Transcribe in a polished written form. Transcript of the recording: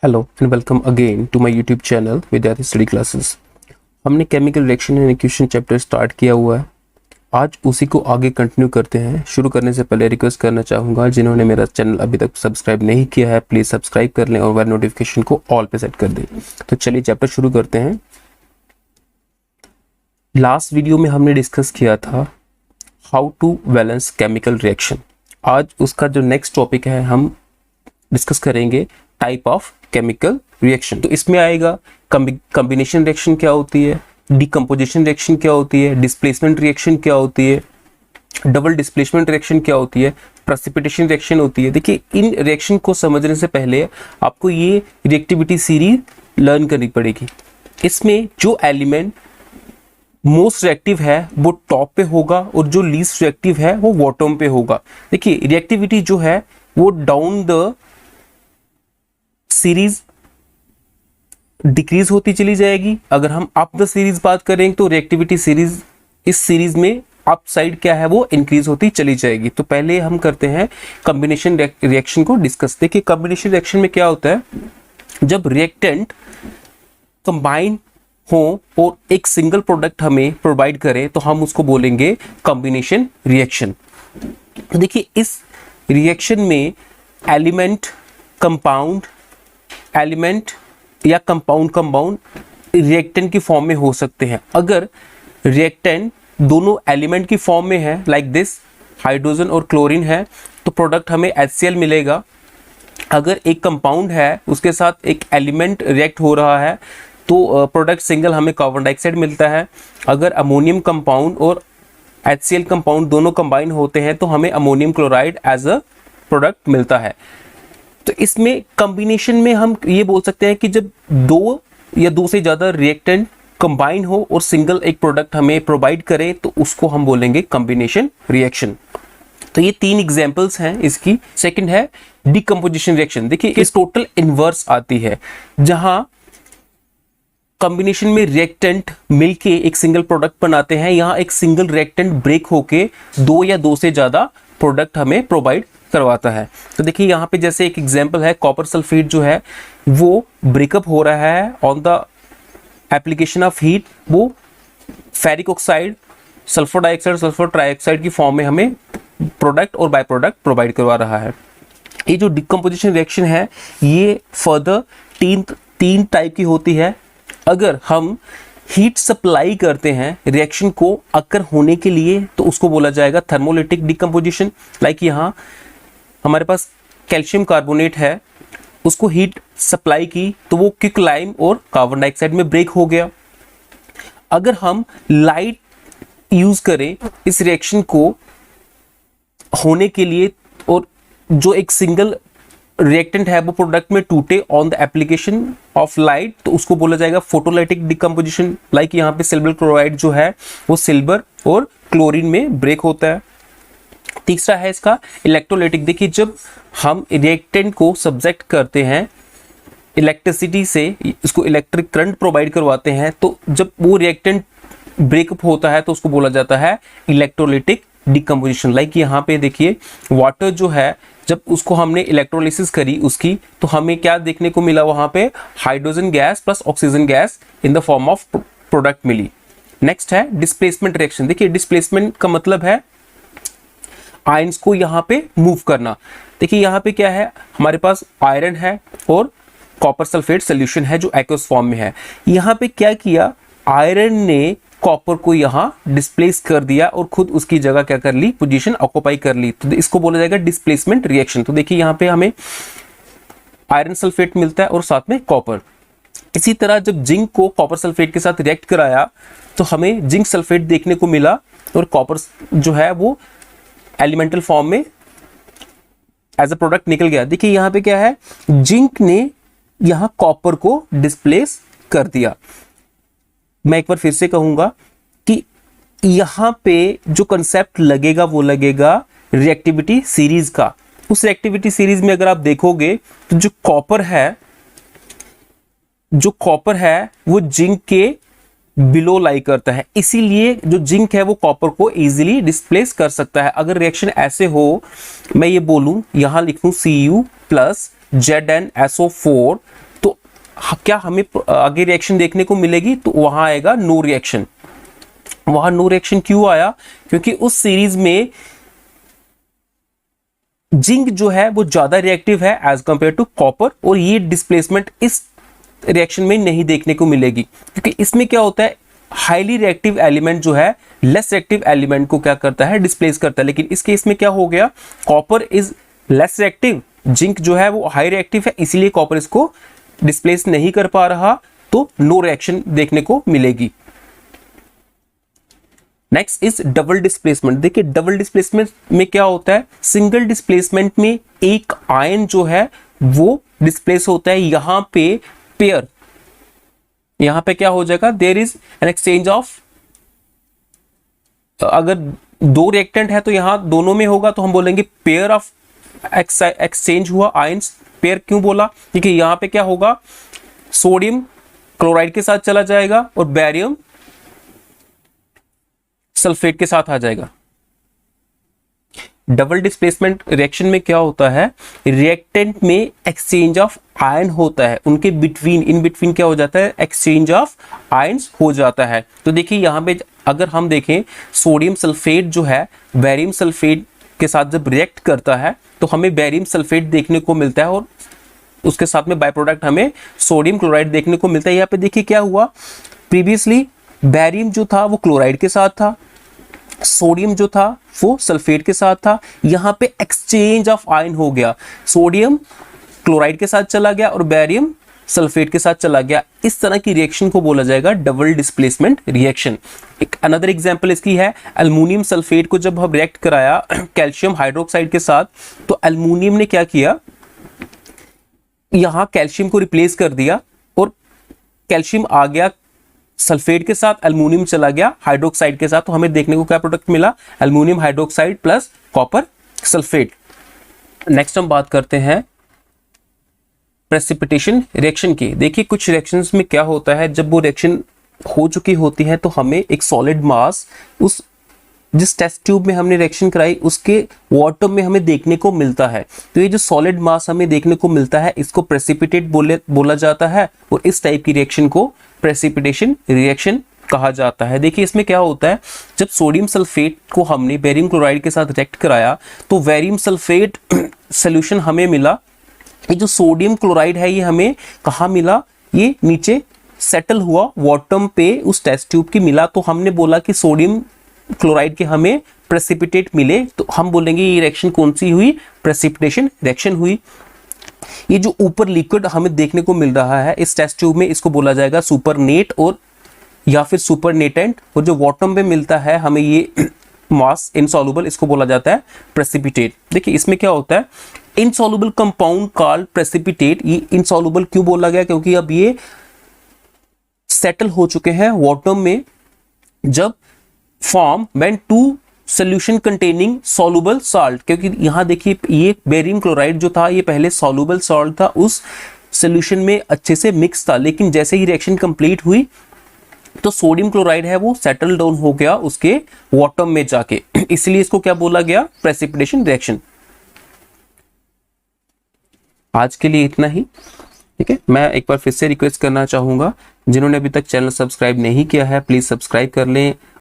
Hello and welcome again to my YouTube channel Vidyarthi study classes. हमने chemical reaction and equation chapter start किया हुआ है। आज उसी को आगे कंटिन्यू करते हैं। शुरू करने से पहले रिक्वेस्ट करना चाहूँगा, जिन्होंने मेरा चैनल अभी तक सब्सक्राइब नहीं किया है प्लीज़ सब्सक्राइब कर लें और वेल नोटिफिकेशन को ऑल पे सेट कर दें। तो चलिए चैप्टर शुरू करते हैं। लास्ट वीडियो में हमने डिस्कस किया था how to balance chemical reaction. आज उसका जो नेक्स्ट टॉपिक है हम डिस्कस करेंगे टाइप ऑफ केमिकल रिएक्शन। तो इसमें आएगा कॉम्बिनेशन रिएक्शन क्या होती है, डिकम्पोजिशन रिएक्शन क्या होती है, डिस्प्लेसमेंट रिएक्शन क्या होती है, डबल डिस्प्लेसमेंट रिएक्शन क्या होती है, प्रेसिपिटेशन रिएक्शन होती है। देखिए, इन रिएक्शन को समझने से पहले आपको ये रिएक्टिविटी सीरीज लर्न करनी पड़ेगी। इसमें जो एलिमेंट मोस्ट रिएक्टिव है वो टॉप पे होगा और जो लीस्ट रिएक्टिव है वो बॉटम पे होगा। देखिए, रिएक्टिविटी जो है वो डाउन द सीरीज डिक्रीज होती चली जाएगी। अगर हम अप द सीरीज बात करें तो रिएक्टिविटी सीरीज इस सीरीज में अप साइड क्या है वो इंक्रीज होती चली जाएगी। तो पहले हम करते हैं कॉम्बिनेशन रिएक्शन को डिस्कस। देखिए, कॉम्बिनेशन रिएक्शन में क्या होता है, जब रिएक्टेंट कंबाइन हो और एक सिंगल प्रोडक्ट हमें प्रोवाइड करे तो हम उसको बोलेंगे कॉम्बिनेशन रिएक्शन। तो देखिए, इस रिएक्शन में एलिमेंट या कंपाउंड रिएक्टेंट की फॉर्म में हो सकते हैं। अगर रिएक्टेंट दोनों एलिमेंट की फॉर्म में है, लाइक दिस हाइड्रोजन और क्लोरीन है, तो प्रोडक्ट हमें HCl मिलेगा। अगर एक कंपाउंड है उसके साथ एक एलिमेंट रिएक्ट हो रहा है तो प्रोडक्ट सिंगल हमें कार्बन डाइऑक्साइड मिलता है। अगर अमोनियम कंपाउंड और HCl कंपाउंड दोनों कंबाइन होते हैं तो हमें ammonium chloride as a product मिलता है। तो इसमें कॉम्बिनेशन में हम ये बोल सकते हैं कि जब दो या दो से ज्यादा रिएक्टेंट कंबाइन हो और सिंगल एक प्रोडक्ट हमें प्रोवाइड करे तो उसको हम बोलेंगे कॉम्बिनेशन रिएक्शन। तो ये तीन एग्जांपल्स हैं इसकी। सेकंड है डिकम्पोजिशन रिएक्शन। देखिए, इस टोटल इनवर्स आती है, जहां कॉम्बिनेशन में रिएक्टेंट मिलके एक सिंगल प्रोडक्ट बनाते हैं। यहाँ एक सिंगल रिएक्टेंट ब्रेक होके दो या दो से ज्यादा प्रोडक्ट हमें प्रोवाइड करवाता है। तो देखिए, यहाँ पे जैसे एक एग्जांपल है, कॉपर सल्फेट जो है वो ब्रेकअप हो रहा है on the application of heat. वो ferric oxide, sulphur dioxide, sulphur trioxide की फॉर्म में हमें प्रोडक्ट और बाय प्रोडक्ट प्रोवाइड करवा रहा है। ये जो डिकम्पोजिशन रिएक्शन है ये फर्दर तीन टाइप की होती है। अगर हम हीट सप्लाई करते हैं रिएक्शन को अकर होने के लिए तो उसको बोला जाएगा थर्मोलिटिक डिकम्पोजिशन। लाइक यहाँ हमारे पास कैल्शियम कार्बोनेट है, उसको हीट सप्लाई की तो वो क्विकलाइम और कार्बन डाइऑक्साइड में ब्रेक हो गया। अगर हम लाइट यूज करें इस रिएक्शन को होने के लिए और जो एक सिंगल रिएक्टेंट है वो प्रोडक्ट में टूटे on the application of light तो उसको बोला जाएगा फोटोलाइटिक डिकम्पोजिशन। लाइक यहाँ पे सिल्वर क्लोराइड जो है वो सिल्वर और क्लोरीन में ब्रेक होता है। तीसरा है इसका इलेक्ट्रोलाइटिक। देखिए, जब हम रिएक्टेंट को सब्जेक्ट करते हैं इलेक्ट्रिसिटी से, इसको इलेक्ट्रिक करंट प्रोवाइड करवाते हैं, तो जब वो रिएक्टेंट ब्रेकअप होता है तो उसको बोला जाता है इलेक्ट्रोलाइटिक डिकम्पोजिशन। लाइक यहाँ पे देखिए, वाटर जो है जब उसको हमने इलेक्ट्रोलिसिस करी उसकी तो हमें क्या देखने को मिला, वहां पे hydrogen gas plus oxygen gas in the form of product मिली। नेक्स्ट है डिस्प्लेसमेंट रिएक्शन। देखिए, डिस्प्लेसमेंट का मतलब है आयंस को यहाँ पे मूव करना। देखिए, यहाँ पे क्या है, हमारे पास आयरन है और कॉपर सल्फेट सोल्यूशन है जो एक्वस फॉर्म में है। यहाँ पे क्या किया, आयरन ने कॉपर को यहाँ डिस्प्लेस कर दिया और खुद उसकी जगह क्या कर ली, पोजीशन ऑक्युपाई कर ली। तो इसको बोला जाएगा डिस्प्लेसमेंट रिएक्शन। तो देखिए, यहाँ पे हमें आयरन सल्फेट मिलता है और साथ में कॉपर। इसी तरह जब जिंक को कॉपर सल्फेट के साथ रिएक्ट कराया तो हमें जिंक सल्फेट देखने को मिला और कॉपर जो है वो एलिमेंटल फॉर्म में एज अ प्रोडक्ट निकल गया। देखिए, यहाँ पे क्या है, जिंक ने यहाँ कॉपर को डिस्प्लेस कर दिया। मैं एक बार फिर से कहूंगा कि यहां पे जो कंसेप्ट लगेगा वो लगेगा रिएक्टिविटी सीरीज का। उस रिएक्टिविटी सीरीज में अगर आप देखोगे तो जो कॉपर है वो जिंक के बिलो लाई करता है, इसीलिए जो जिंक है वो कॉपर को इजीली डिस्प्लेस कर सकता है। अगर रिएक्शन ऐसे हो, मैं ये बोलूं, यहां लिख लूं Cu प्लस ZnSO4 क्या हमें आगे रिएक्शन देखने को मिलेगी, तो वहां आएगा नो रिएक्शन। वहां नो रिएक्शन क्यों आया, क्योंकि उस सीरीज में जिंक जो है वो ज्यादा रिएक्टिव है एज कंपेयर टू कॉपर, और ये डिस्प्लेसमेंट इस रिएक्शन में नहीं देखने को मिलेगी, क्योंकि इसमें क्या होता है, हाईली रिएक्टिव एलिमेंट जो है लेस रिएक्टिव एलिमेंट को क्या करता है, डिस्प्लेस करता है। लेकिन इस केस में क्या हो गया, copper is less reactive, zinc जो है वो हाई रिएक्टिव है, इसीलिए कॉपर इसको डिस्प्लेस नहीं कर पा रहा, तो नो रिएक्शन देखने को मिलेगी। Next is double displacement. देखिए डबल डिस्प्लेसमेंट में क्या होता है, सिंगल डिस्प्लेसमेंट में एक आयन जो है वो डिस्प्लेस होता है, यहां पे पेयर, यहां पे क्या हो जाएगा, there is an exchange of, अगर दो रिएक्टेंट है तो यहां दोनों में होगा, तो हम बोलेंगे पेयर ऑफ एक्सचेंज हुआ आयंस। पेयर क्यों बोला, क्योंकि यहां पे क्या होगा, सोडियम क्लोराइड के साथ चला जाएगा और बैरियम सल्फेट के साथ आ जाएगा। डबल डिस्प्लेसमेंट रिएक्शन में क्या होता है, रिएक्टेंट में एक्सचेंज ऑफ आयन होता है, उनके बिटवीन, इन बिटवीन क्या हो जाता है, एक्सचेंज ऑफ आयंस हो जाता है। तो देखिए यहां पे अगर हम देखें, सोडियम सल्फेट जो है बैरियम सल्फेट के साथ जब रिएक्ट करता है तो हमें बैरियम सल्फेट देखने को मिलता है, और उसके साथ में बाय प्रोडक्ट हमें सोडियम क्लोराइड देखने को मिलता है। यहाँ पे देखिए क्या हुआ, प्रीवियसली बैरियम जो था वो क्लोराइड के साथ था, सोडियम जो था वो सल्फेट के साथ था, यहाँ पे एक्सचेंज ऑफ आयन हो गया, सोडियम क्लोराइड के साथ चला गया और बैरियम सल्फेट के साथ चला गया। इस तरह की रिएक्शन को बोला जाएगा डबल डिस्प्लेसमेंट रिएक्शन। एक अनदर एग्जांपल इसकी है, एल्युमिनियम सल्फेट को जब हम रिएक्ट कराया कैल्शियम हाइड्रोक्साइड के साथ, तो एल्युमिनियम ने क्या किया, यहां कैल्शियम को रिप्लेस कर दिया और कैल्शियम आ गया सल्फेट के साथ, एल्युमिनियम चला गया हाइड्रोक्साइड के साथ, तो हमें देखने को क्या प्रोडक्ट मिला, aluminium hydroxide plus copper sulphate. Next हम बात करते हैं प्रेसिपिटेशन रिएक्शन की। देखिए कुछ रिएक्शंस में क्या होता है, जब वो रिएक्शन हो चुकी होती है तो हमें एक सॉलिड मास उस जिस टेस्ट ट्यूब में हमने रिएक्शन कराई उसके बॉटम में हमें देखने को मिलता है। तो ये जो सॉलिड मास हमें देखने को मिलता है इसको प्रेसिपिटेट बोला जाता है, और इस टाइप की रिएक्शन को प्रेसिपिटेशन रिएक्शन कहा जाता है। देखिए इसमें क्या होता है, जब सोडियम सल्फेट को हमने बैरियम क्लोराइड के साथ रिएक्ट कराया तो बैरियम सल्फेट सोल्यूशन हमें मिला। ये जो सोडियम क्लोराइड है ये हमें कहाँ मिला, ये नीचे सेटल हुआ बॉटम पे उस टेस्ट ट्यूब की मिला, तो हमने बोला कि सोडियम क्लोराइड के हमें प्रेसिपिटेट मिले, तो हम बोलेंगे ये रिएक्शन कौन सी हुई, प्रेसिपिटेशन रिएक्शन हुई। ये जो ऊपर लिक्विड हमें देखने को मिल रहा है इस टेस्ट ट्यूब में, इसको बोला जाएगा सुपरनेट और या फिर सुपरनेटेंट, और जो बॉटम पे मिलता है हमें ये मास इनसॉल्युबल, इसको बोला जाता है प्रेसिपिटेट। देखिए इसमें क्या होता है, इनसॉल्युबल कंपाउंड कॉल्ड प्रेसिपिटेट। ये इनसॉल्युबल क्यों बोला गया, क्योंकि अब ये सेटल हो चुके हैं बॉटम में, जब form when two solution containing soluble salt, क्योंकि यहां देखिए ये बेरियम क्लोराइड जो था ये पहले सॉल्युबल साल्ट था, उस सोल्यूशन में अच्छे से मिक्स था, लेकिन जैसे ही रिएक्शन कंप्लीट हुई तो सोडियम क्लोराइड है वो सेटल डाउन हो गया उसके बॉटम में जाके, इसलिए इसको क्या बोला गया, प्रेसिपिटेशन रिएक्शन। आज के लिए इतना ही, ठीक है। मैं एक बार फिर से रिक्वेस्ट करना चाहूंगा, जिन्होंने अभी तक चैनल सब्सक्राइब नहीं किया है प्लीज सब्सक्राइब कर लें,